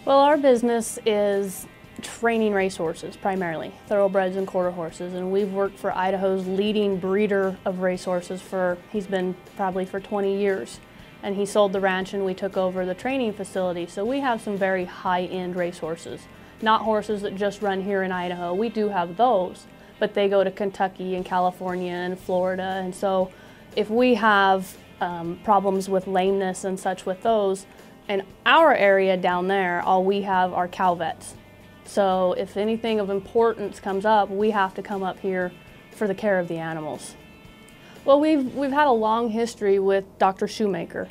Well, our business is training racehorses primarily, thoroughbreds and quarter horses, and we've worked for Idaho's leading breeder of racehorses he's been probably for 20 years. And he sold the ranch and we took over the training facility. So we have some very high-end racehorses, not horses that just run here in Idaho. We do have those, but they go to Kentucky and California and Florida. And so if we have problems with lameness and such with those, in our area down there, all we have are cow vets. So if anything of importance comes up, we have to come up here for the care of the animals. Well, we've had a long history with Dr. Shoemaker.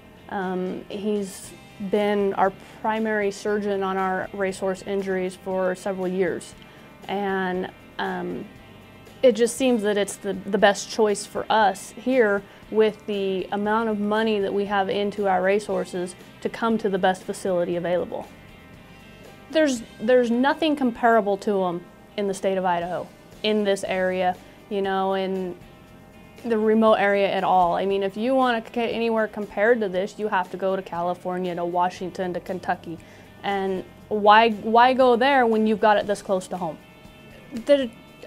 He's been our primary surgeon on our racehorse injuries for several years. And it just seems that it's the best choice for us here with the amount of money that we have into our racehorses to come to the best facility available. There's nothing comparable to them in the state of Idaho, in this area, you know, in the remote area at all. I mean, if you want to get anywhere compared to this, you have to go to California, to Washington, to Kentucky. And why go there when you've got it this close to home?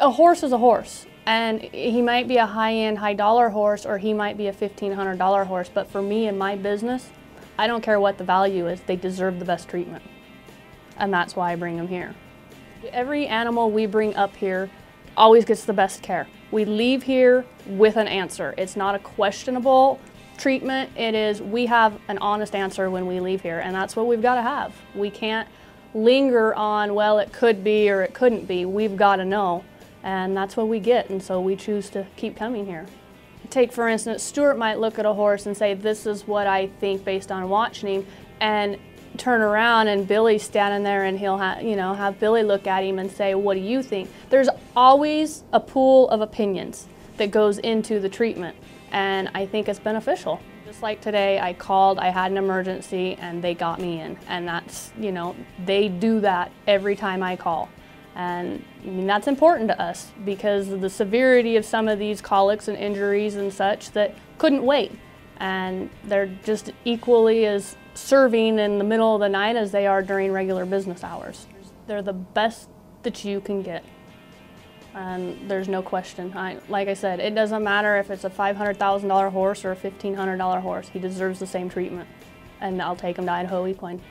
A horse is a horse, and he might be a high-end, high-dollar horse, or he might be a $1,500 horse, but for me and my business, I don't care what the value is, they deserve the best treatment. And that's why I bring them here. Every animal we bring up here always gets the best care. We leave here with an answer. It's not a questionable treatment. It is, we have an honest answer when we leave here, and that's what we've got to have. We can't linger on, well, it could be or it couldn't be. We've got to know, and that's what we get, and so we choose to keep coming here. Take, for instance, Stuart might look at a horse and say, this is what I think based on watching him, and turn around and Billy's standing there and he'll have Billy look at him and say, what do you think? There's always a pool of opinions that goes into the treatment, and I think it's beneficial. Just like today, I called, I had an emergency, and they got me in, and that's, you know, they do that every time I call. And I mean, that's important to us because of the severity of some of these colics and injuries and such that couldn't wait. And they're just equally as serving in the middle of the night as they are during regular business hours. They're the best that you can get. And there's no question. Like I said, it doesn't matter if it's a $500,000 horse or a $1,500 horse. He deserves the same treatment. And I'll take him to Idaho Equine.